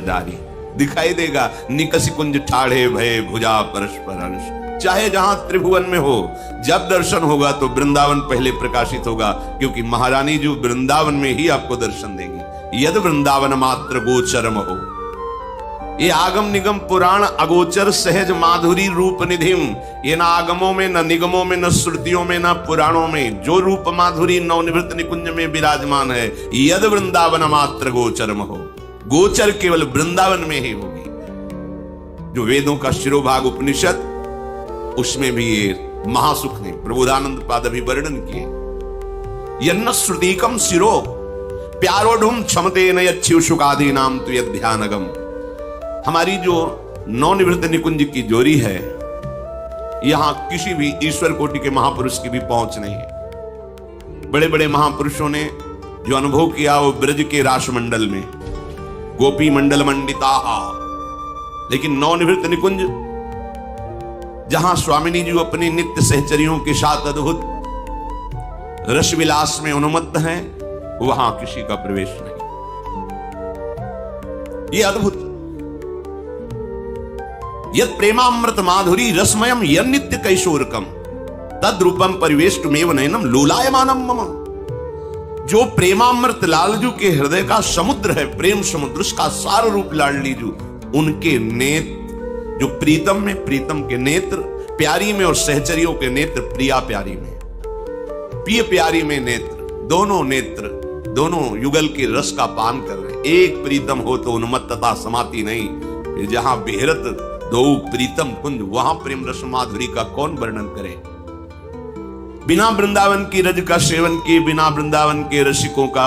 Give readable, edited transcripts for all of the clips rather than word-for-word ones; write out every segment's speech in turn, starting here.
डारी। दिखाई देगा निकस कुंज ठाढ़े भये भुजा परस्पर हर्ष। चाहे जहां त्रिभुवन में हो, जब दर्शन होगा तो वृंदावन पहले प्रकाशित होगा, क्योंकि महारानी जो वृंदावन में ही आपको दर्शन देगी। यद वृंदावन मात्र गोचरम हो। ये आगम निगम पुराण अगोचर सहज माधुरी रूप निधिम। ये ना आगमों में, न निगमों में, न श्रुतियों में, न पुराणों में जो रूप माधुरी नवनिवृत्त निकुंज में विराजमान है, यद वृंदावन मात्र गोचरम हो। गोचर केवल वृंदावन में ही होगी। जो वेदों का शिरोभाग उपनिषद, उसमें भी ये महासुख ने प्रबोधानंद पाद भी वर्णन किए। यन्न श्रुतिकम शिरो प्यारोढ़ुम क्षमते न यच्छुषुकादि नाम तु यध्यानगम। हमारी जो नवनिवृत्त निकुंज की जोरी है, यहां किसी भी ईश्वर कोटि के महापुरुष की भी पहुंच नहीं है। बड़े बड़े महापुरुषों ने जो अनुभव किया वो ब्रज के रासमंडल में, गोपी मंडल मंडिता। लेकिन नवनिवृत्त निकुंज जहां स्वामिनी जी अपनी नित्य सहचरियों के साथ अद्भुत रसविलास में उन्मत्त हैं, वहां किसी का प्रवेश नहीं। ये अद्भुत यद प्रेमामृत माधुरी रसमयम यद नित्य कैशोरकम तद रूपम परिवेष्टमेव नयनम लोलायमानम मम। जो प्रेमामृत लालजू के हृदय का समुद्र है, प्रेम समुद्र, उसका सार रूप लाडलीजू, उनके नेत्र जो प्रीतम में, प्रीतम के नेत्र प्यारी में, और सहचरियों के नेत्र प्रिया प्यारी में, प्रिय प्यारी में नेत्र, दोनों नेत्र दोनों युगल के रस का पान कर रहे। एक प्रीतम हो तो उन्मत्तता समाती नहीं। जहां बेहरत दो प्रीतम कुंज, वहां प्रेम रस माधुरी का कौन वर्णन करे। बिना वृंदावन की रज का सेवन किए, बिना वृंदावन के रसिकों का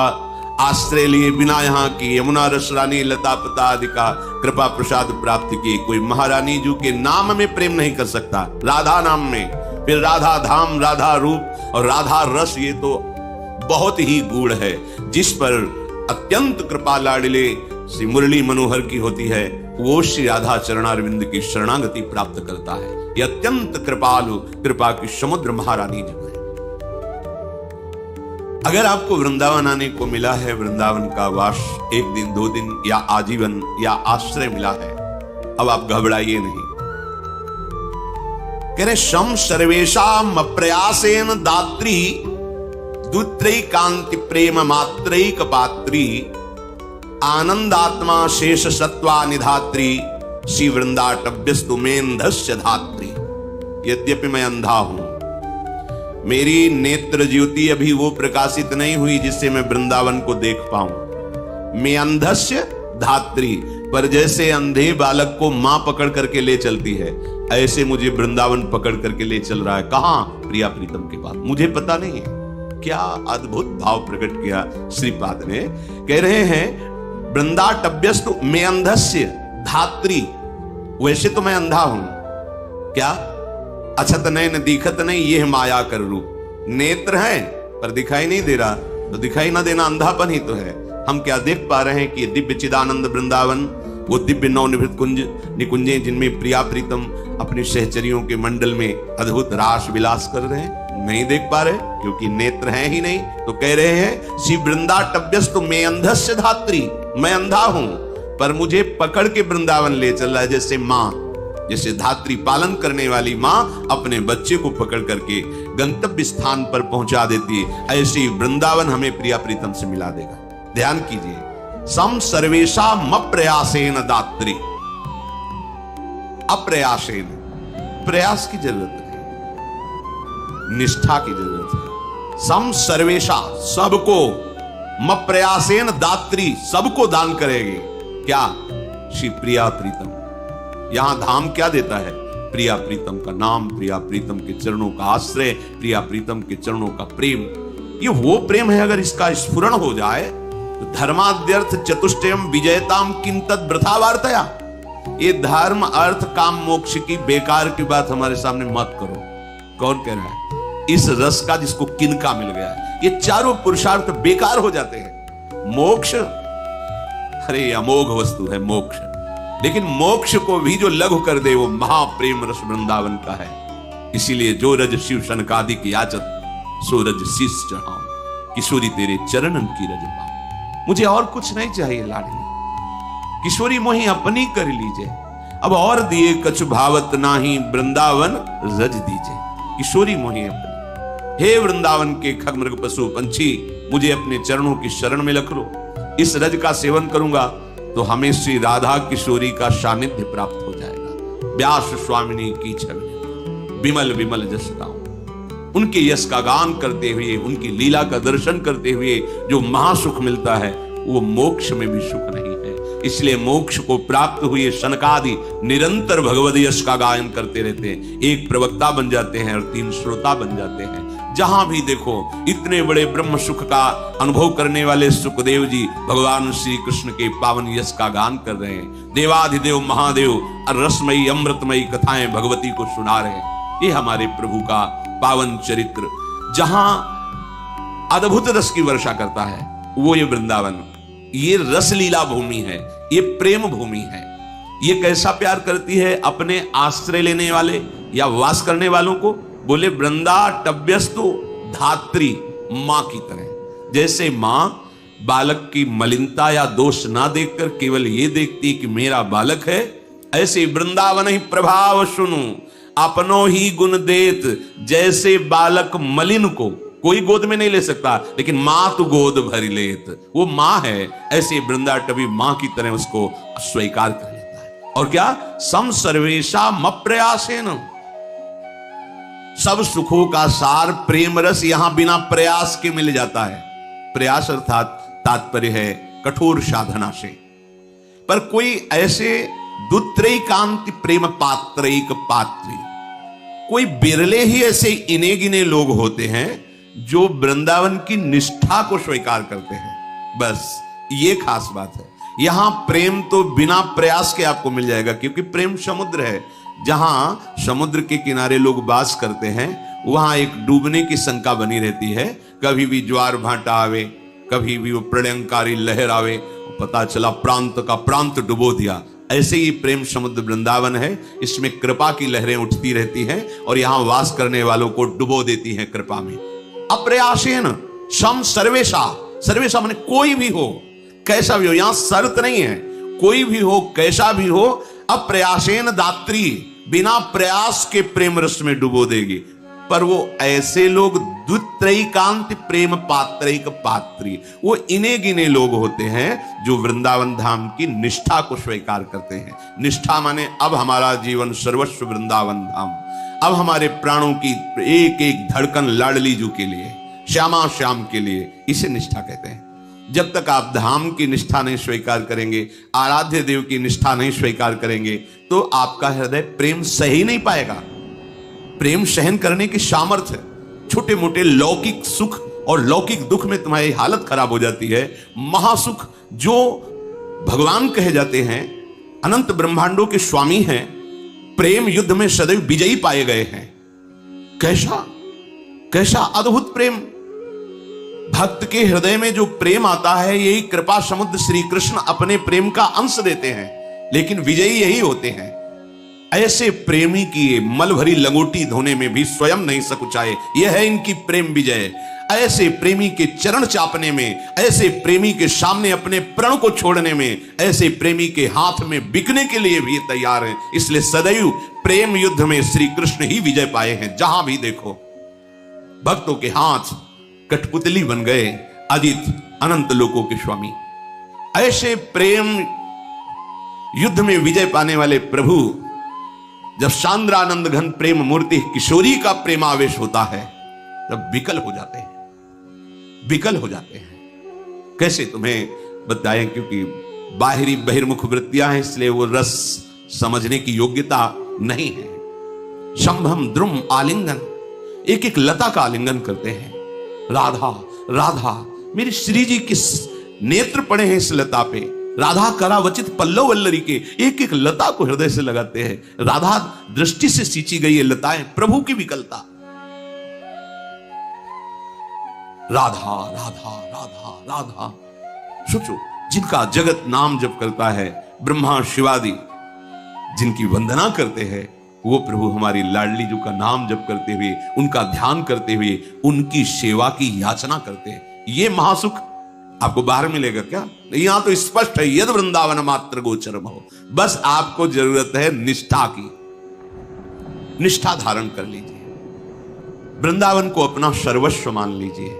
आश्रय लिए, बिना यहाँ की यमुना रस रानी लता पता आदि का कृपा प्रसाद प्राप्त किए, कोई महारानी जी के नाम में प्रेम नहीं कर सकता। राधा नाम में, फिर राधा धाम, राधा रूप और राधा रस, ये तो बहुत ही गूढ़ है। जिस पर अत्यंत कृपा लाडले श्री मुरली मनोहर की होती है, वो श्री राधा चरणारविंद की शरणागति प्राप्त करता है। ये अत्यंत कृपालु, कृपा की समुद्र महारानी जी है। अगर आपको वृंदावन आने को मिला है, वृंदावन का वास एक दिन, 2 दिन या आजीवन या आश्रय मिला है, अब आप घबराइए नहीं। कह रहे शम सर्वेशाम अप्रयासेन दात्री द्वित्रयी कांति प्रेम मात्रैक पात्री आनंदात्मा शेष सत्वा निधात्री श्री वृंदाटव्यस्तु मेंधस्य धात्री। यद्यपि मैं अंधा हूं, मेरी नेत्र ज्योति अभी वो प्रकाशित नहीं हुई जिससे मैं वृंदावन को देख पाऊं। मैं अंधस्य धात्री, पर जैसे अंधे बालक को मां पकड़ करके ले चलती है, ऐसे मुझे वृंदावन पकड़ करके ले चल रहा है। कहां? प्रिया प्रीतम के पास। मुझे पता नहीं है। क्या अद्भुत भाव प्रकट किया श्रीपाद ने। कह रहे हैं वृंदाटव्यस्तु मैं अंधस्य धात्री। वैसे तो मैं अंधा हूं, क्या अछत नयन दिखत नहीं, यह माया कर रूप। नेत्र हैं पर दिखाई नहीं दे रहा, तो दिखाई ना देना अंधापन ही तो है। हम क्या देख पा रहे हैं कि दिव्य चिदानंद वृंदावन, वो दिव्य नवनिवृत्त कुंज निकुंजें जिनमें प्रिया प्रीतम अपने सहचरियों के मंडल में अद्भुत रास विलास कर रहे हैं, नहीं देख पा रहे क्योंकि नेत्र हैं ही नहीं। तो कह रहे हैं श्री वृंदाटव्यस्तु मैं अंधस्य धात्री, मैं अंधा हूं पर मुझे पकड़ के वृंदावन ले चल रहा है। जैसे मां, जैसे धात्री पालन करने वाली मां अपने बच्चे को पकड़ करके गंतव्य स्थान पर पहुंचा देती है, ऐसे ही वृंदावन हमें प्रिया प्रीतम से मिला देगा। ध्यान कीजिए, सम सर्वेशा अप्रयासेन दात्री। अप्रयासेन, प्रयास की जरूरत नहीं, निष्ठा की जरूरत है। सम सर्वेशा, सबको, मप्रयासेन दात्री, सबको दान करेगी। क्या? श्री प्रिया प्रीतम। यहां धाम क्या देता है? प्रिया प्रीतम का नाम, प्रिया प्रीतम के चरणों का आश्रय, प्रिया प्रीतम के चरणों का प्रेम। ये वो प्रेम है, अगर इसका स्फुरण हो जाए तो धर्माद्यर्थ चतुष्टयम विजयताम किं तद वृथा वार्तया। ये धर्म अर्थ काम मोक्ष की बेकार की बात हमारे सामने मत करो। कौन कह रहा है? इस रस का जिसको किनका मिल गया है, ये चारों पुरुषार्थ बेकार हो जाते हैं। मोक्ष, अरे अमोघ वस्तु है मोक्ष, लेकिन मोक्ष को भी जो लघु कर दे वो महाप्रेम रस वृंदावन का है। इसीलिए जो रज शिव शनकादि की याचत, सो रज शीस चढ़ाऊं, किशोरी तेरे चरणन की रज पाऊं। मुझे और कुछ नहीं चाहिए लाडली, किशोरी मोहि अपनी कर लीजिए, अब और दिए कछु भावत नाही, वृंदावन रज दीजिए। किशोरी मोहि अपनी, हे वृंदावन के खगमृग पशु पंछी, मुझे अपने चरणों की शरण में रख लो। इस रज का सेवन करूंगा तो हमें श्री राधा किशोरी का सानिध्य प्राप्त हो जाएगा। व्यास स्वामिनी की छवि विमल विमल जस गाऊं, उनके यश का गान करते हुए, उनकी लीला का दर्शन करते हुए जो महासुख मिलता है वो मोक्ष में भी सुख नहीं है। इसलिए मोक्ष को प्राप्त हुए शनकादि निरंतर भगवद यश का गायन करते रहते हैं। एक प्रवक्ता बन जाते हैं और 3 श्रोता बन जाते हैं। जहां भी देखो इतने बड़े ब्रह्म सुख का अनुभव करने वाले सुखदेव जी भगवान श्री कृष्ण के पावन यश का गान कर रहे हैं। देवाधिदेव महादेव रसमयी अमृतमयी कथाएं भगवती को सुना रहे हैं। ये हमारे प्रभु का पावन चरित्र जहां अद्भुत रस की वर्षा करता है वो ये वृंदावन, ये रसलीला भूमि है, ये प्रेम भूमि है। ये कैसा प्यार करती है अपने आश्रय लेने वाले या वास करने वालों को। बोले वृंदाटव्यस्तु धात्री, मां की तरह। जैसे मां बालक की मलिनता या दोष ना देखकर केवल ये देखती कि मेरा बालक है, ऐसे वृंदावन ही प्रभाव सुनु अपनो ही गुण देत। जैसे बालक मलिन को कोई गोद में नहीं ले सकता, लेकिन मां तो गोद भरी लेत, वो मां है। ऐसे वृंदाटवी मां की तरह उसको स्वीकार कर लेता है। और क्या सम सर्वेशा मप्रयासेन, सब सुखों का सार प्रेम रस यहां बिना प्रयास के मिल जाता है। प्रयास अर्थात तात्पर्य है कठोर साधना से। पर कोई ऐसे दुत्रैकांति प्रेम पात्रैक पात्री, कोई बिरले ही ऐसे इने गिने लोग होते हैं जो वृंदावन की निष्ठा को स्वीकार करते हैं। बस ये खास बात है। यहां प्रेम तो बिना प्रयास के आपको मिल जाएगा, क्योंकि प्रेम समुद्र है। जहां समुद्र के किनारे लोग वास करते हैं वहां एक डूबने की शंका बनी रहती है। कभी भी ज्वार भाटा आवे, कभी भी वो प्रलयंकारी लहर आवे, पता चला प्रांत का प्रांत डुबो दिया। ऐसे ही प्रेम समुद्र वृंदावन है। इसमें कृपा की लहरें उठती रहती हैं और यहां वास करने वालों को डुबो देती हैं कृपा में। अप्रयासेन सम सर्वेशा, सर्वेशा माने कोई भी हो, कैसा भी हो, यहां शर्त नहीं है, कोई भी हो, कैसा भी हो। अप्रयासेन दात्री, बिना प्रयास के प्रेम रस में डुबो देगी। पर वो ऐसे लोग द्वित्रैकांत प्रेम पात्रैक पात्री, वो इने गिने लोग होते हैं जो वृंदावन धाम की निष्ठा को स्वीकार करते हैं। निष्ठा माने अब हमारा जीवन सर्वस्व वृंदावन धाम, अब हमारे प्राणों की एक एक धड़कन लाडली जू के लिए, श्यामा श्याम के लिए, इसे निष्ठा कहते हैं। जब तक आप धाम की निष्ठा नहीं स्वीकार करेंगे, आराध्य देव की निष्ठा नहीं स्वीकार करेंगे, तो आपका हृदय प्रेम सह ही नहीं पाएगा। प्रेम सहन करने की सामर्थ्य, छोटे मोटे लौकिक सुख और लौकिक दुख में तुम्हारी हालत खराब हो जाती है। महासुख जो भगवान कहे जाते हैं, अनंत ब्रह्मांडों के स्वामी हैं, प्रेम युद्ध में सदैव विजयी पाए गए हैं। कैसा कैसा अद्भुत प्रेम! भक्त के हृदय में जो प्रेम आता है, यही कृपा समुद्र श्री कृष्ण अपने प्रेम का अंश देते हैं, लेकिन विजयी यही होते हैं। ऐसे प्रेमी की मल भरी लंगोटी धोने में भी स्वयं नहीं सकुचाए, यह है इनकी प्रेम विजय। ऐसे प्रेमी के चरण चापने में, ऐसे प्रेमी के सामने अपने प्रण को छोड़ने में, ऐसे प्रेमी के हाथ में बिकने के लिए भी तैयार हैं। इसलिए सदैव प्रेम युद्ध में श्री कृष्ण ही विजय पाए हैं। जहां भी देखो भक्तों के हाथ कठपुतली बन गए, अदित अनंत लोकों के स्वामी। ऐसे प्रेम युद्ध में विजय पाने वाले प्रभु, जब सांद्रानंद घन प्रेम मूर्ति किशोरी का प्रेमावेश होता है, तब विकल हो जाते हैं, विकल हो जाते हैं। कैसे तुम्हें बताएं, क्योंकि बाहरी बहिर्मुख वृत्तियां हैं, इसलिए वो रस समझने की योग्यता नहीं है। संभम द्रुम आलिंगन, एक एक लता का आलिंगन करते हैं। राधा राधा, मेरे श्री जी किस नेत्र पड़े हैं इस लता पे। राधा करावचित पल्लव वल्लरी के, एक एक लता को हृदय से लगाते हैं। राधा दृष्टि से सींची गई ये लताएं, प्रभु की विकलता। राधा राधा राधा राधा। सोचो, जिनका जगत नाम जप करता है, ब्रह्मा शिवादि जिनकी वंदना करते हैं, वो प्रभु हमारी लाडली जी का नाम जप करते हुए, उनका ध्यान करते हुए, उनकी सेवा की याचना करते हैं। ये महासुख आपको बाहर मिलेगा क्या? यहां तो स्पष्ट है, यद वृंदावन मात्र गोचरम हो। बस आपको जरूरत है निष्ठा की, निष्ठा धारण कर लीजिए, वृंदावन को अपना सर्वस्व मान लीजिए।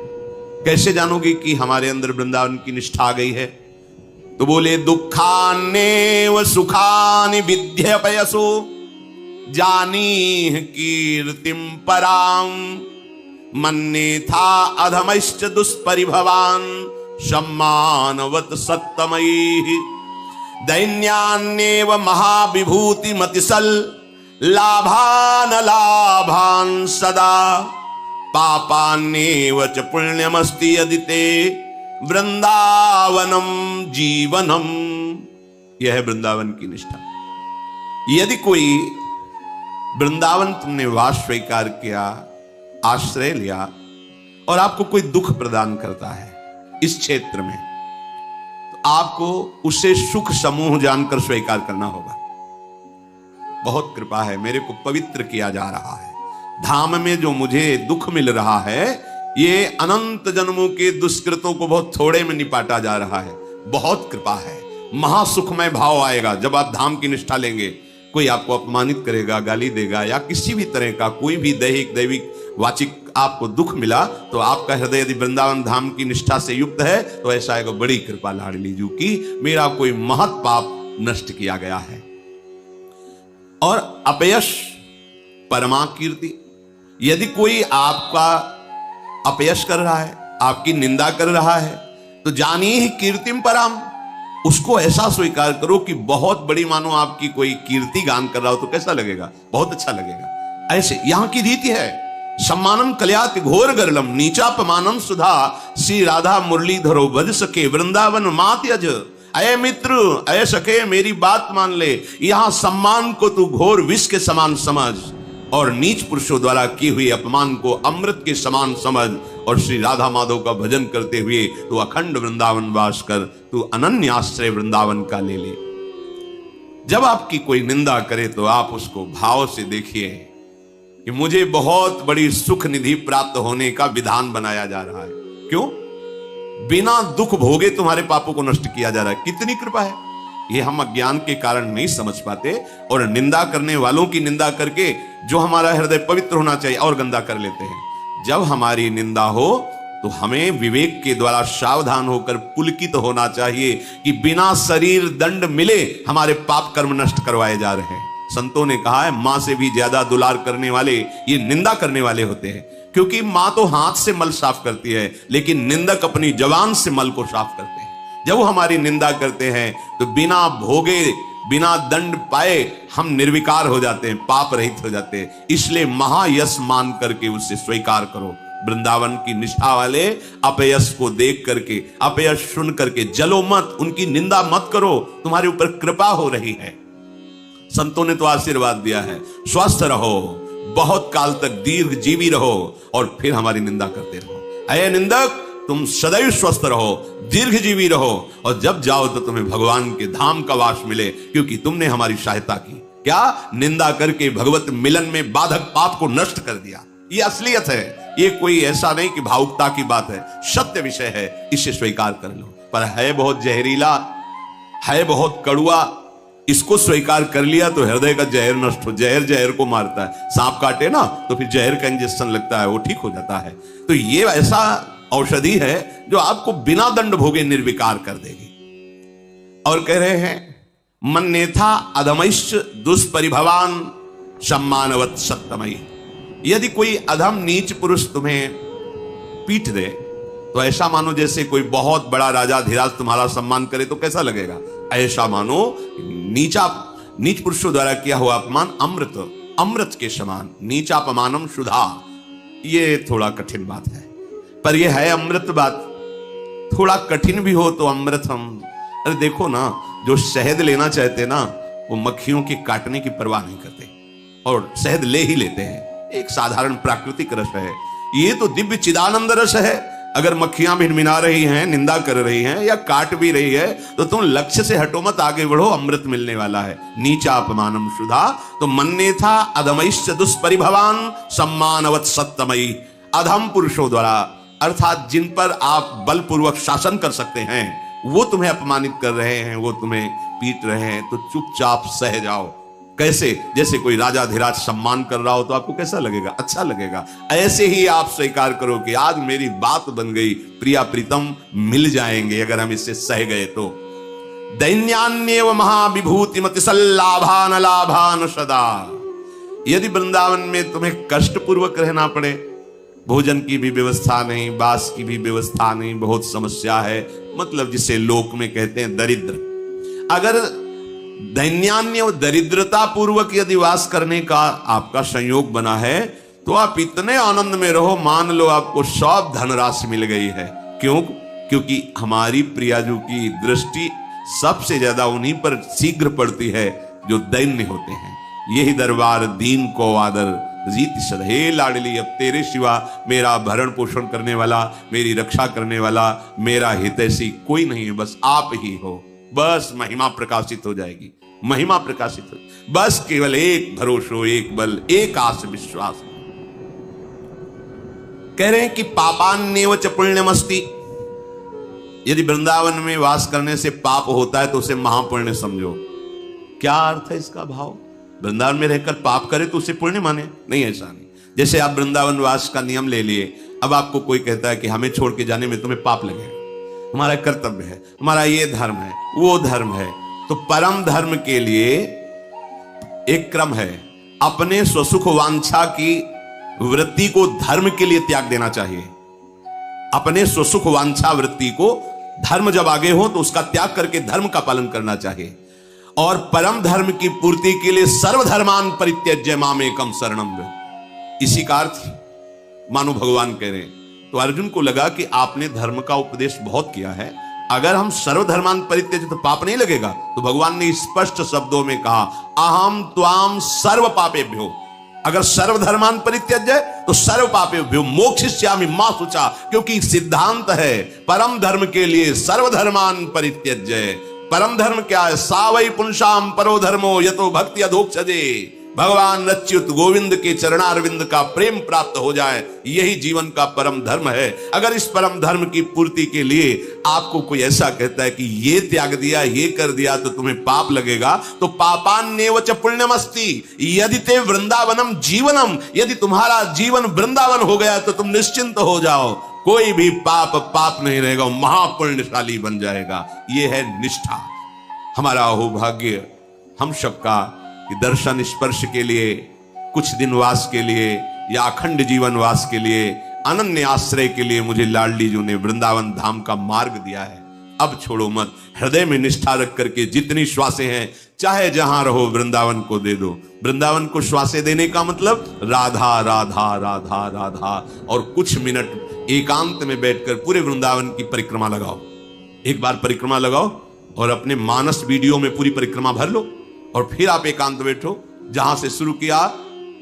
कैसे जानोगे कि हमारे अंदर वृंदावन की निष्ठा आ गई है? तो बोले दुखान्नेव सुखानि विद्यपयसो जानीह कीर्तिम पराम मन्नेथा अधमश्च दुष्परिभवान सम्मानवत सत्तमयी दैन्यान्नेव महाविभूति मतिसल लाभान लाभान सदा पापान्नेव च पुण्यमस्ति यदि ते वृंदावनम जीवनम। यह है वृंदावन की निष्ठा। यदि कोई वृंदावन तुमने वास स्वीकार किया, आश्रय लिया, और आपको कोई दुख प्रदान करता है इस क्षेत्र में, तो आपको उसे सुख समूह जानकर स्वीकार करना होगा। बहुत कृपा है, मेरे को पवित्र किया जा रहा है, धाम में जो मुझे दुख मिल रहा है ये अनंत जन्मों के दुष्कृतों को बहुत थोड़े में निपाटा जा रहा है। बहुत कृपा है, महासुखमय भाव आएगा जब आप धाम की निष्ठा लेंगे। कोई आपको अपमानित करेगा, गाली देगा, या किसी भी तरह का कोई भी दैहिक दैविक वाचिक आपको दुख मिला, तो आपका हृदय यदि वृंदावन धाम की निष्ठा से युक्त है तो ऐसा आएगा, बड़ी कृपा लाडली जू की, मेरा कोई महत् पाप नष्ट किया गया है। और अपयश परमा कीर्ति। यदि कोई आपका अपयश कर रहा है, आपकी निंदा कर रहा है, तो जानिए ही कीर्तिम पराम, उसको ऐसा स्वीकार करो कि बहुत बड़ी, मानो आपकी कोई कीर्ति गान कर रहा हो तो कैसा लगेगा? बहुत अच्छा लगेगा। ऐसे यहां की रीति है। सम्मानम कल्याति घोर गरलम नीचापमानम सुधा श्री राधा मुरलीधरो भज सके वृंदावन मात यज। अय मित्र, अय सके, मेरी बात मान ले, यहां सम्मान को तू घोर विष के समान समझ और नीच पुरुषों द्वारा की हुई अपमान को अमृत के समान समझ, और श्री राधा माधव का भजन करते हुए तू अखंड वृंदावन वास कर, तू अनन्य आश्रय वृंदावन का ले ले। जब आपकी कोई निंदा करे तो आप उसको भाव से देखिए कि मुझे बहुत बड़ी सुख निधि प्राप्त होने का विधान बनाया जा रहा है। क्यों? बिना दुख भोगे तुम्हारे पापों को नष्ट किया जा रहा है। कितनी कृपा है! ये हम अज्ञान के कारण नहीं समझ पाते, और निंदा करने वालों की निंदा करके जो हमारा हृदय पवित्र होना चाहिए और गंदा कर लेते हैं। जब हमारी निंदा हो तो हमें विवेक के द्वारा सावधान होकर पुलकित होना चाहिए कि बिना शरीर दंड मिले हमारे पाप कर्म नष्ट करवाए जा रहे हैं। संतों ने कहा है, मां से भी ज्यादा दुलार करने वाले ये निंदा करने वाले होते हैं, क्योंकि मां तो हाथ से मल साफ करती है, लेकिन निंदक अपनी जबान से मल को साफ करते हैं। जब वो हमारी निंदा करते हैं तो बिना भोगे, बिना दंड पाए हम निर्विकार हो जाते हैं, पाप रहित हो जाते हैं। इसलिए महायश मान करके उसे स्वीकार करो। वृंदावन की निष्ठा वाले अपयश को देख करके, अपयश सुन करके जलो मत, उनकी निंदा मत करो, तुम्हारे ऊपर कृपा हो रही है। संतों ने तो आशीर्वाद दिया है, स्वस्थ रहो, बहुत काल तक दीर्घ जीवी रहो, और फिर हमारी निंदा करते रहो। अये निंदक, तुम सदैव स्वस्थ रहो, दीर्घ जीवी रहो, और जब जाओ तो तुम्हें भगवान के धाम का वास मिले, क्योंकि तुमने हमारी सहायता की। क्या? निंदा करके भगवत मिलन में बाधक पाप को नष्ट कर दिया। ये असलियत है, ये कोई ऐसा नहीं कि भावुकता की बात है, सत्य विषय है, इसे स्वीकार कर लो। पर है बहुत जहरीला, है बहुत कड़ुआ, इसको स्वीकार कर लिया तो हृदय का जहर नष्ट हो। जहर जहर को मारता है, सांप काटे ना तो फिर जहर का इंजेक्शन लगता है, वो ठीक हो जाता है। तो ये ऐसा औषधि है जो आपको बिना दंड भोगे निर्विकार कर देगी। और कह रहे हैं, मन्नेथा अधमैश्च दुष्परिभवान सम्मानवत सत्तमयी। यदि कोई अधम नीच पुरुष तुम्हें पीट दे तो ऐसा मानो जैसे कोई बहुत बड़ा राजा धीराज तुम्हारा सम्मान करे, तो कैसा लगेगा? ऐसा मानो नीच पुरुषों द्वारा किया हुआ अपमान अमृत के समान। नीचापमानम सुधा, ये थोड़ा कठिन बात है, पर यह है अमृत बात। थोड़ा कठिन भी हो तो अमृतम। अरे देखो ना, जो शहद लेना चाहते ना, वो मक्खियों के काटने की परवाह नहीं करते और शहद ले ही लेते हैं। एक साधारण प्राकृतिक रस है, ये तो दिव्य चिदानंद रस है। अगर मक्खियां भिनभिना रही हैं, निंदा कर रही हैं या काट भी रही है, तो तुम लक्ष्य से हटो मत, आगे बढ़ो, अमृत मिलने वाला है। नीचा अपमानम सुधा, तो मन्नेथा अधमैश्च दुष्परिभवान सम्मानवत सत्तमयी। अधम पुरुषों द्वारा अर्थात जिन पर आप बलपूर्वक शासन कर सकते हैं वो तुम्हें अपमानित कर रहे हैं, वो तुम्हें पीट रहे हैं, तो चुपचाप सह जाओ। कैसे? जैसे कोई राजाधिराज सम्मान कर रहा हो तो आपको कैसा लगेगा? अच्छा लगेगा। ऐसे ही आप स्वीकार करो कि आज मेरी बात बन गई, प्रिया प्रीतम मिल जाएंगे अगर हम इससे सह गए तो। दैन्यान्येव महाविभूति मति सल्लाभान लाभान सदा। यदि वृंदावन में तुम्हें कष्ट पूर्वक रहना पड़े, भोजन की भी व्यवस्था नहीं, बास की भी व्यवस्था नहीं, बहुत समस्या है, मतलब जिसे लोक में कहते हैं दरिद्र, अगर दैन्यान्य और दरिद्रता पूर्वक यदि वास करने का आपका संयोग बना है तो आप इतने आनंद में रहो, मान लो आपको सब धनराशि मिल गई है। क्यों? क्योंकि हमारी प्रियाजू की दृष्टि सबसे ज्यादा उन्हीं पर शीघ्र पड़ती है जो दैन्य होते हैं। यही दरबार दीन को आदर जीत सद। हे लाडली, अब तेरे सिवा मेरा भरण पोषण करने वाला, मेरी रक्षा करने वाला, मेरा हितैषी कोई नहीं है, बस आप ही हो। बस महिमा प्रकाशित हो जाएगी, महिमा प्रकाशित हो। बस केवल एक भरोसो, एक बल, एक आस विश्वास। कह रहे हैं कि पापान्येव च पुण्यमस्ति। यदि वृंदावन में वास करने से पाप होता है तो उसे महापुण्य समझो। क्या अर्थ है इसका भाव? वृंदावन में रहकर पाप करे तो उसे पुण्य माने? नहीं, ऐसा नहीं। जैसे आप वृंदावन वास का नियम ले लिए, अब आपको कोई कहता है कि हमें छोड़ के जाने में तुम्हें पाप लगेगा, हमारा कर्तव्य है, हमारा ये धर्म है, वो धर्म है, तो परम धर्म के लिए एक क्रम है। अपने स्वसुख वांछा की वृत्ति को धर्म के लिए त्याग देना चाहिए। अपने स्वसुख वांछा वृत्ति को, धर्म जब आगे हो तो उसका त्याग करके धर्म का पालन करना चाहिए। और परम धर्म की पूर्ति के लिए सर्वधर्मान परित्यज्य मामेकम शरणम व्रज। इसी का अर्थ मानो भगवान कह रहे हैं। तो अर्जुन को लगा कि आपने धर्म का उपदेश बहुत किया है, अगर हम सर्वधर्मान परित्यज्य तो पाप नहीं लगेगा। तो भगवान ने स्पष्ट शब्दों में कहा, अहम त्वाम सर्व पापेभ्यो। अगर सर्वधर्मान परित्यज्य तो सर्व पापेभ्यो मोक्षयिष्यामि मा शुचा। क्योंकि सिद्धांत है परम धर्म के लिए सर्वधर्मान परित्यज्य। परम धर्म क्या है? सावै पुंसाम परो धर्मो यतो भक्ति अधोक्षजे। भगवान अच्युत गोविंद के चरणारविंद का प्रेम प्राप्त हो जाए, यही जीवन का परम धर्म है। अगर इस परम धर्म की पूर्ति के लिए आपको कोई ऐसा कहता है कि ये त्याग दिया, ये कर दिया तो तुम्हें पाप लगेगा, तो पापान्येव च पुण्यमस्ति। यदि ते वृंदावनम जीवनम, यदि तुम्हारा जीवन वृंदावन हो गया तो तुम निश्चिंत हो जाओ, कोई भी पाप नहीं रहेगा, महापुण्यशाली बन जाएगा। ये है निष्ठा। हमारा अहोभाग्य हम सबका कि दर्शन स्पर्श के लिए, कुछ दिन वास के लिए या अखंड जीवन वास के लिए, अनन्य आश्रय के लिए मुझे लाडली जी ने वृंदावन धाम का मार्ग दिया है। अब छोड़ो मत, हृदय में निष्ठा रख करके जितनी श्वासें हैं, चाहे जहां रहो, वृंदावन को दे दो। वृंदावन को श्वासें देने का मतलब राधा राधा राधा राधा। और कुछ मिनट एकांत में बैठकर पूरे वृंदावन की परिक्रमा लगाओ। एक बार परिक्रमा लगाओ और अपने मानस वीडियो में पूरी परिक्रमा भर लो, और फिर आप एकांत बैठो। जहां से शुरू किया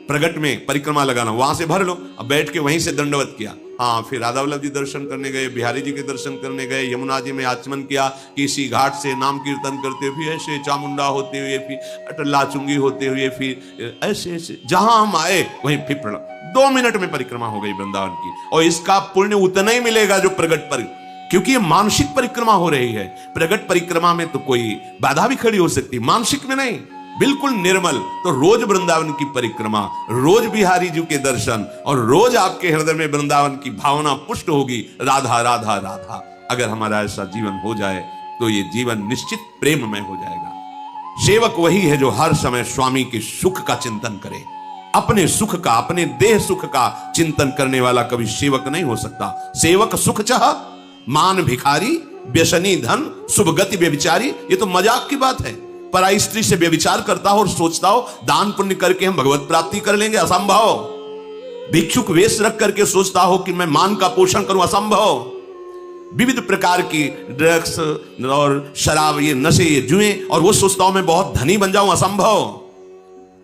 प्रगट में परिक्रमा लगाना, वहां से भर लो। अब बैठ के वहीं से दंडवत किया, हाँ, फिर राधा वल्लभ जी दर्शन करने गए, बिहारी जी के दर्शन करने गए, यमुना जी में आचमन किया, किसी घाट से नाम कीर्तन करते हुए, ऐसे चामुंडा होते हुए, फिर अटल्ला चुंगी होते हुए, फिर ऐसे ऐसे जहां हम आए वहीं फिर प्रणाम। 2 मिनट में परिक्रमा हो गई वृंदावन की। और इसका पुण्य उतना ही मिलेगा जो प्रगट पर, क्योंकि ये मानसिक परिक्रमा हो रही है। प्रगट परिक्रमा में तो कोई बाधा भी खड़ी हो सकती, मानसिक में नहीं, बिल्कुल निर्मल। तो रोज वृंदावन की परिक्रमा, रोज बिहारी जी के दर्शन, और रोज आपके हृदय में वृंदावन की भावना पुष्ट होगी, राधा राधा राधा। अगर हमारा ऐसा जीवन हो जाए तो ये जीवन निश्चित प्रेम में हो जाएगा। सेवक वही है जो हर समय स्वामी के सुख का चिंतन करे। अपने सुख का, अपने देह सुख का चिंतन करने वाला कभी सेवक नहीं हो सकता। सेवक सुख चाह, मान भिखारी, व्यसनी धन, शुभ गति व्यभिचारी। ये तो मजाक की बात है। पराई स्त्री से व्यभिचार करता हो और सोचता हो दान पुण्य करके हम भगवत प्राप्ति कर लेंगे, असंभव। भिक्षुक वेश रख करके सोचता हो कि मैं मान का पोषण करूं, असंभव। विविध प्रकार की ड्रग्स और शराब, ये नशे, ये जुए, और वो सोचता हो मैं बहुत धनी बन जाऊं, असंभव।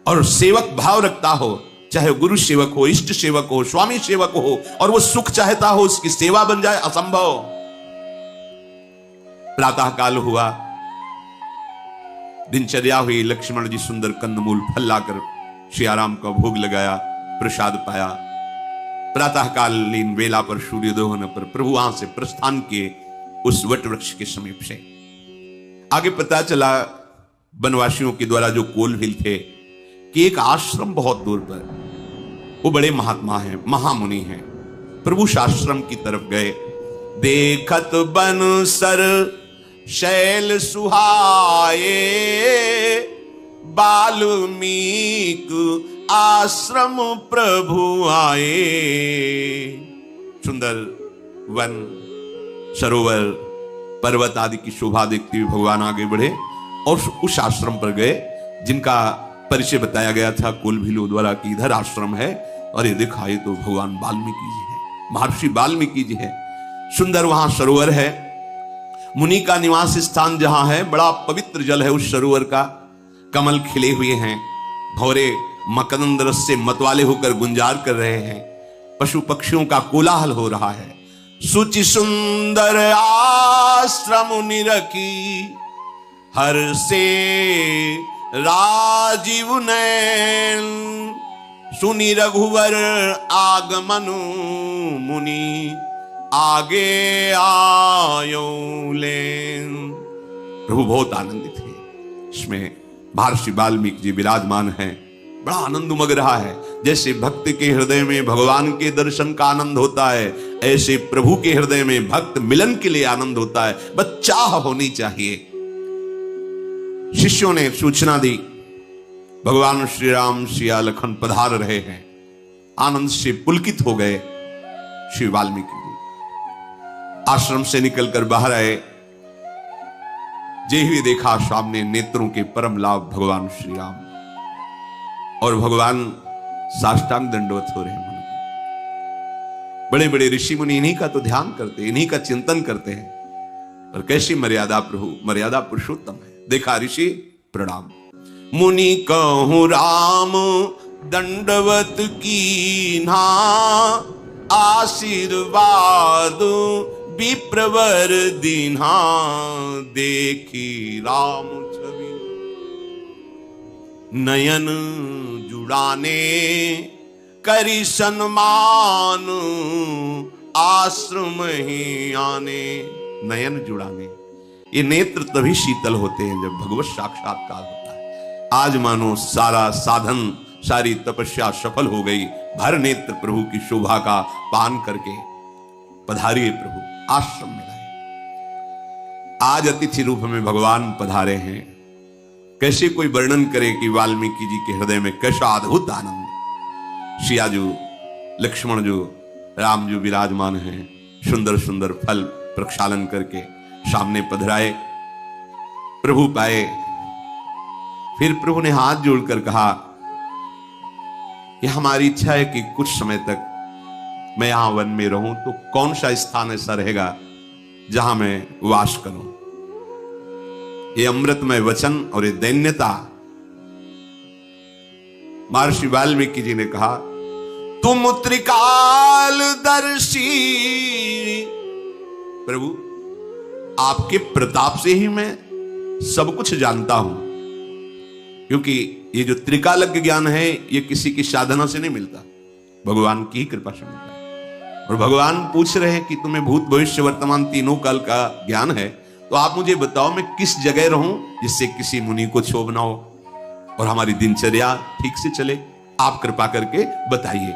और सेवक भाव रखता हो, चाहे गुरु सेवक हो, इष्ट सेवक हो, स्वामी सेवक हो, और वो सुख चाहता हो, उसकी सेवा बन जाए, असंभव। प्रातः काल हुआ, दिनचर्या हुई, लक्ष्मण जी सुंदर कंदमूल फल लाकर श्री आराम का भोग लगाया, प्रसाद पाया। प्रातःकालीन वेला पर सूर्योदय होने पर प्रभु वहां से प्रस्थान किए उस वट वृक्ष के समीप से। आगे पता चला वनवासियों के द्वारा जो कोलभिल थे कि एक आश्रम बहुत दूर पर, वो बड़े महात्मा हैं, महामुनि हैं। प्रभु उस आश्रम की तरफ गए। देखत बन सर शैल सुहाए, वाल्मीक आश्रम प्रभु आए। सुंदर वन, सरोवर, पर्वत आदि की शोभा देखते हुए भगवान आगे बढ़े और उस आश्रम पर गए जिनका परिचय बताया गया था कोलभिलों द्वारा कि इधर आश्रम है। और ये देखा, ये तो भगवान वाल्मीकि जी है, महर्षि वाल्मीकि जी है। सुंदर वहां सरोवर है, मुनि का निवास स्थान जहां है, बड़ा पवित्र जल है उस सरोवर का। कमल खिले हुए हैं, भौरे मकरंद रस से मतवाले होकर गुंजार कर रहे हैं। पशु पक्षियों का कोलाहल हो रहा है। सुचि सुंदर आश्रम निरखी, हर से राजीव नैन। सुनि रघुवर आगमनु, मुनि आगे आयो लेन। प्रभु बहुत आनंदित थे। इसमें महर्षि वाल्मीकि जी विराजमान हैं। बड़ा आनंद उमग रहा है। जैसे भक्त के हृदय में भगवान के दर्शन का आनंद होता है, ऐसे प्रभु के हृदय में भक्त मिलन के लिए आनंद होता है। बस चाह होनी चाहिए। शिष्यों ने सूचना दी, भगवान श्री राम सिया लखन पधार रहे हैं। आनंद से पुलकित हो गए श्री वाल्मीकि जी। आश्रम से निकलकर बाहर आए, जे हुए देखा सामने नेत्रों के परम लाभ भगवान श्री राम, और भगवान साष्टांग दंडवत हो रहे हैं। बड़े बड़े ऋषि मुनि इन्हीं का तो ध्यान करते, इन्हीं का चिंतन करते हैं। और कैसी मर्यादा, प्रभु मर्यादा पुरुषोत्तम है। देखा ऋषि प्रणाम। मुनि कहूं राम दंडवत कीन्हा, आशीर्वाद विप्रवर दीन्हा। देखी राम छवि नयन जुड़ाने, करी सन्मान आश्रम ही आने। नयन जुड़ाने, ये नेत्र तभी शीतल होते हैं जब भगवत साक्षात्कार होता है। आज मानो सारा साधन, सारी तपस्या सफल हो गई। भर नेत्र प्रभु की शोभा का पान करके पधारिए प्रभु, आश्रम में लाए। आज अतिथि रूप में भगवान पधारे हैं। कैसे कोई वर्णन करे कि वाल्मीकि जी के हृदय में कैसा अद्भुत आनंद। सियाजू, लक्ष्मण जो, राम जो विराजमान हैं, सुंदर सुंदर फल प्रक्षालन करके सामने पधराए। प्रभु पाए। फिर प्रभु ने हाथ जोड़कर कहा कि हमारी इच्छा है कि कुछ समय तक मैं यहां वन में रहूं, तो कौन सा स्थान ऐसा रहेगा जहां मैं वास करूं। ये अमृतमय वचन और ये दैन्यता। महर्षि वाल्मीकि जी ने कहा, तुम त्रिकालदर्शी प्रभु, आपके प्रताप से ही मैं सब कुछ जानता हूं। क्योंकि ये जो त्रिकालज्ञ ज्ञान है, ये किसी की साधना से नहीं मिलता, भगवान की ही कृपा से मिलता है। और भगवान पूछ रहे हैं कि तुम्हें भूत भविष्य वर्तमान तीनों काल का ज्ञान है, तो आप मुझे बताओ मैं किस जगह रहूं जिससे किसी मुनि को क्षोभ ना हो और हमारी दिनचर्या ठीक से चले। आप कृपा करके बताइए।